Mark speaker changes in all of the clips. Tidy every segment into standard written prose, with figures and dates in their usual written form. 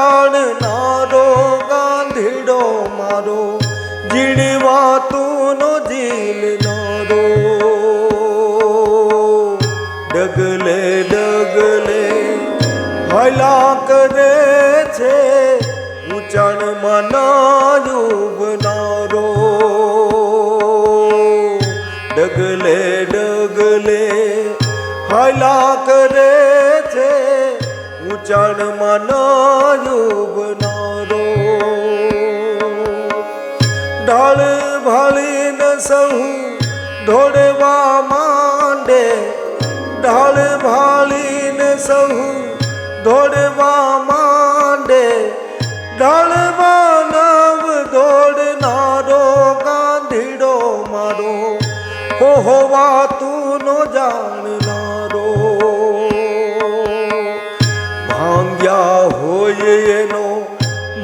Speaker 1: જાણનારો ગાંધીડો મારો જીણવાતુનો ઝીલનારો ડગલે ડગલે હલા કરે છે ઊંચાણમાં નાયુબનારો ડગલે ડગલે હલા કરે છે ઊંચાણમાં નાયુબનારો ઢાળ ભાળીને સહુ દોડવા માંડે ઢાળ ભાળીને સહુ દોડવા માંડે ઢાળમાં નવ દોડનારો ગાંધીડો મારો હોવાતુનો જાણનારો ભાંગ્યા હોય એનો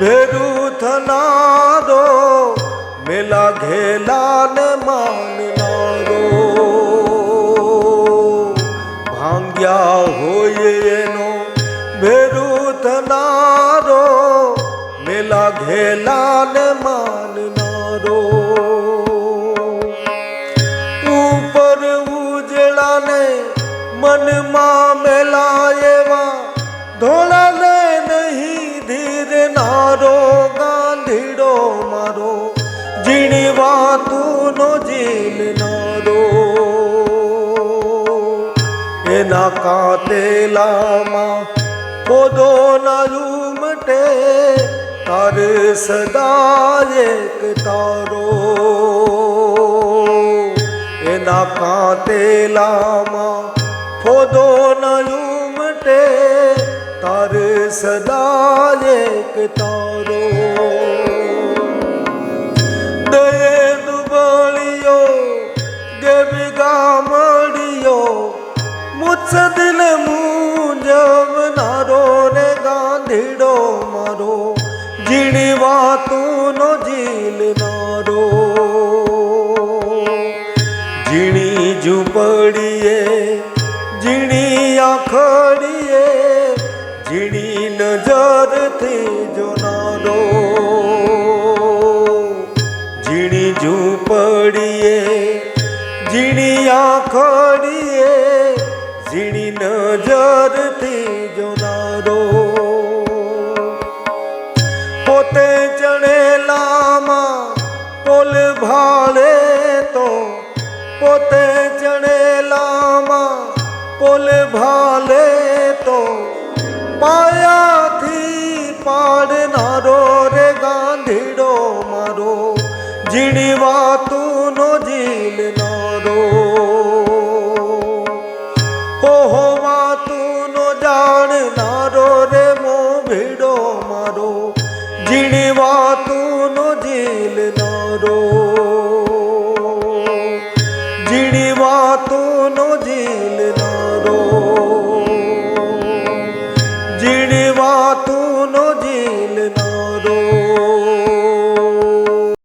Speaker 1: ભેરું થનારો મેલા ઘેલાને માનનારો ભાંગ્યા હોય એનો ભેરું થનારો મેલા ઘેલાને માનનારો ઉપર ઉજળાને મનમાં મેલા એવા ધોળાને નહીં ધીરનારો ગાંધીડો મારો જીણવાતુનો ઝીલનારો એના કાતેલામાં પોદો ના ઉમટે તાર સદા એક તારો એના કાતેલામાં પોદો ના ઉમટે તાર સદા એક તારો દયે દુબળિયો દેવગા મળિયો મુझसे दिल मूंझवनारो रे गांधीडो मारो जीणवातुनो ઝીલનારો जीणी झूंपड़ीए जीणी आखड़ीए जीणी नजरथी जोनारो जीणी झूंपड़ीए जीणी आखड़ीए जीणी नजरथी जोनारो पोते चढ़ेलामां पोल भाळे तो पोते चढ़ेलामां पोल भाळे तो पायाथी पाडनारो रे गांधीडो मारो जीणवातु